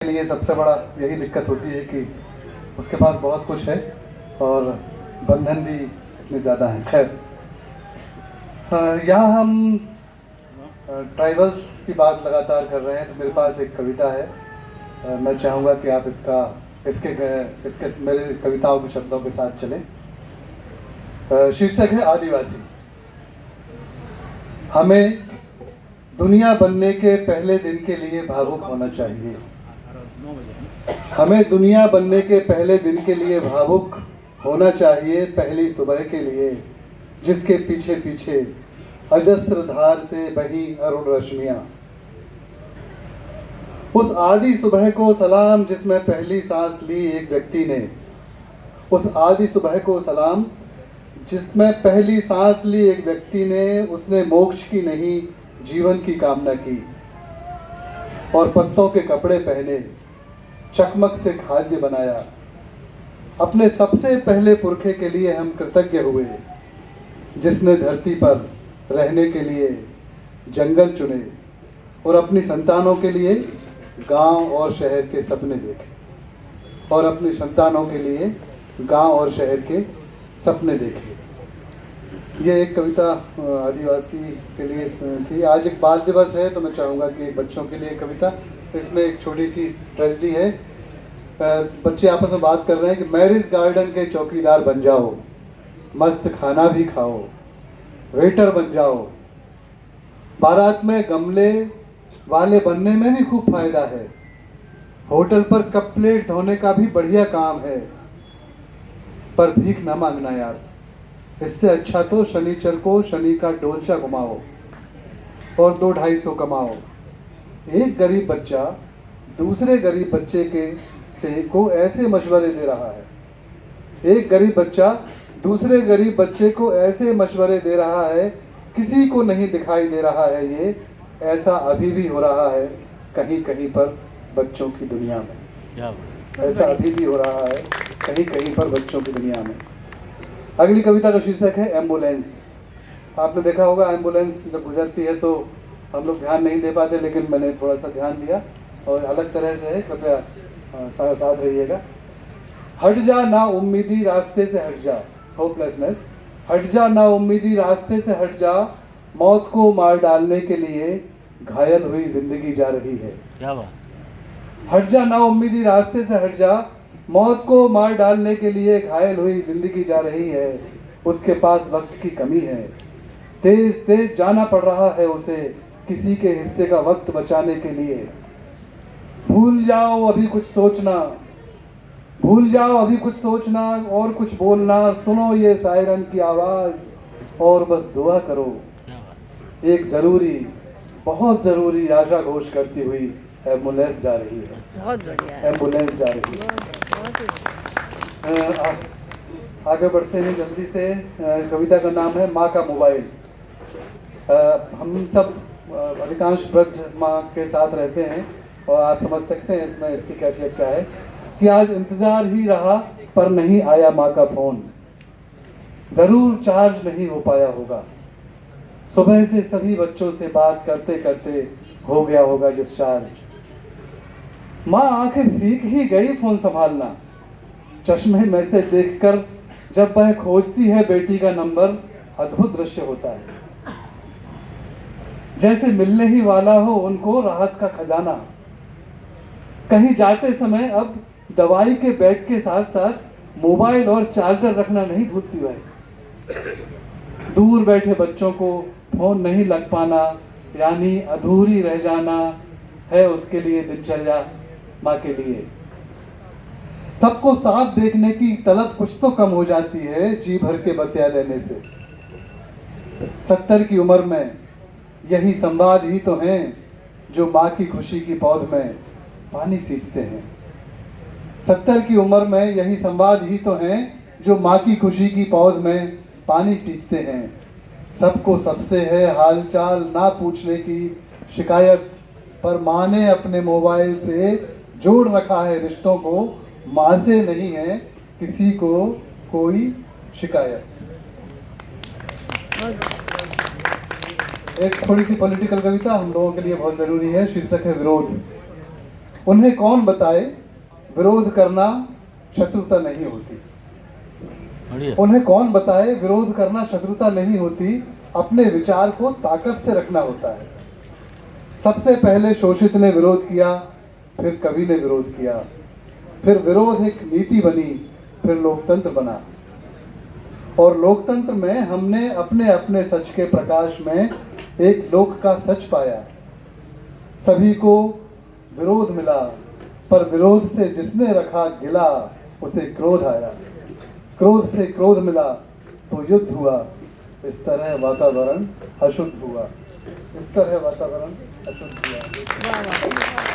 के लिए सबसे बड़ा यही दिक्कत होती है कि उसके पास बहुत कुछ है और बंधन भी इतने ज़्यादा हैं। खैर, यहाँ हम ट्राइबल्स की बात लगातार कर रहे हैं, तो मेरे पास एक कविता है। मैं चाहूँगा कि आप इसके मेरे कविताओं के शब्दों के साथ चलें। शीर्षक है आदिवासी। हमें दुनिया बनने के पहले दिन के लिए भावुक होना चाहिए। हमें दुनिया बनने के पहले दिन के लिए भावुक होना चाहिए, पहली सुबह के लिए जिसके पीछे पीछे अजस्त्र धार से बही अरुण रश्मियाँ। उस आदि सुबह को सलाम जिसमें पहली सांस ली एक व्यक्ति ने। उस आदि सुबह को सलाम जिसमें पहली सांस ली एक व्यक्ति ने। उसने मोक्ष की नहीं, जीवन की कामना की और पत्तों के कपड़े पहने, चकमक से खाद्य बनाया। अपने सबसे पहले पुरखे के लिए हम कृतज्ञ हुए, जिसने धरती पर रहने के लिए जंगल चुने और अपनी संतानों के लिए गांव और शहर के सपने देखे। और अपनी संतानों के लिए गांव और शहर के सपने देखे। ये एक कविता आदिवासी के लिए थी। आज एक बाल दिवस है, तो मैं चाहूँगा कि बच्चों के लिए कविता। इसमें एक छोटी सी ट्रेजेडी है। बच्चे आपस में बात कर रहे हैं कि मैरिज गार्डन के चौकीदार बन जाओ, मस्त खाना भी खाओ, वेटर बन जाओ। बारात में गमले वाले बनने में भी खूब फायदा है। होटल पर कप प्लेट धोने का भी बढ़िया काम है। पर भीख ना मांगना यार, इससे अच्छा तो शनिचर को शनि का डोलचा घुमाओ और 2-250 कमाओ। एक गरीब बच्चा दूसरे गरीब बच्चे को ऐसे मशवरे दे रहा है। एक गरीब बच्चा दूसरे गरीब बच्चे को ऐसे मशवरे दे रहा है, किसी को नहीं दिखाई दे रहा है ये। ऐसा अभी भी हो रहा है कहीं कहीं पर बच्चों की दुनिया में। ऐसा अभी भी हो रहा है कहीं कहीं पर बच्चों की दुनिया में। अगली कविता का शीर्षक है एम्बुलेंस। आपने देखा होगा, एम्बुलेंस जब गुजरती है तो हम लोग ध्यान नहीं दे पाते, लेकिन मैंने थोड़ा सा ध्यान दिया और अलग तरह से है। कृपया साथ रहिएगा। हट जा ना उम्मीदी रास्ते से हट जा, होपलेसनेस। हट जा ना उम्मीदी रास्ते से हट जा, मौत को मार डालने के लिए घायल हुई जिंदगी जा रही है। क्या बात। हट जा ना उम्मीदी रास्ते से हट जा, मौत को मार डालने के लिए घायल हुई जिंदगी जा रही है। उसके पास वक्त की कमी है, तेज तेज जाना पड़ रहा है उसे किसी के हिस्से का वक्त बचाने के लिए। भूल जाओ अभी कुछ सोचना, भूल जाओ अभी कुछ सोचना और कुछ बोलना। सुनो ये सायरन की आवाज़ और बस दुआ करो। एक ज़रूरी, बहुत ज़रूरी आशा घोष करती हुई एम्बुलेंस जा रही है। बहुत बढ़िया, एम्बुलेंस जा रही है। आगे बढ़ते हैं जल्दी से। कविता का नाम है माँ का मोबाइल। हम सब अधिकांश वृद्ध माँ के साथ रहते हैं और आप समझ सकते हैं इसमें इसकी कैफियत क्या है कि आज इंतज़ार ही रहा पर नहीं आया माँ का फ़ोन। ज़रूर चार्ज नहीं हो पाया होगा। सुबह से सभी बच्चों से बात करते करते हो गया होगा डिस्चार्ज। माँ आखिर सीख ही गई फ़ोन संभालना। चश्मे में से देखकर जब वह खोजती है बेटी का नंबर, अद्भुत दृश्य होता है। जैसे मिलने ही वाला हो उनको राहत का खजाना। कहीं जाते समय अब दवाई के बैग के साथ साथ मोबाइल और चार्जर रखना नहीं भूलती वह। दूर बैठे बच्चों को फोन नहीं लग पाना यानी अधूरी रह जाना है उसके लिए दिनचर्या माँ के लिए। सबको साथ देखने की तलब कुछ तो कम हो जाती है जी भर के बतिया लेने से। 70 की उम्र में यही संवाद ही तो हैं जो माँ की खुशी की पौध में पानी सींचते हैं। 70 की उम्र में यही संवाद ही तो हैं जो माँ की खुशी की पौध में पानी सींचते हैं। सबको सबसे है हालचाल ना पूछने की शिकायत, पर माँ ने अपने मोबाइल से जोड़ रखा है रिश्तों को। माँ से नहीं है किसी को कोई शिकायत। एक थोड़ी सी पॉलिटिकल कविता हम लोगों के लिए बहुत ज़रूरी है। शीर्षक है विरोध। उन्हें कौन बताए विरोध करना शत्रुता नहीं होती। उन्हें कौन बताए विरोध करना शत्रुता नहीं होती। अपने विचार को ताकत से रखना होता है। सबसे पहले शोषित ने विरोध किया, फिर कवि ने विरोध किया, फिर विरोध एक नीति बनी, फिर लोकतंत्र बना। और लोकतंत्र में हमने अपने अपने सच के प्रकाश में एक लोक का सच पाया। सभी को विरोध मिला, पर विरोध से जिसने रखा गिला, उसे क्रोध आया। क्रोध से क्रोध मिला तो युद्ध हुआ। इस तरह वातावरण अशुद्ध हुआ। इस तरह वातावरण अशुद्ध हुआ।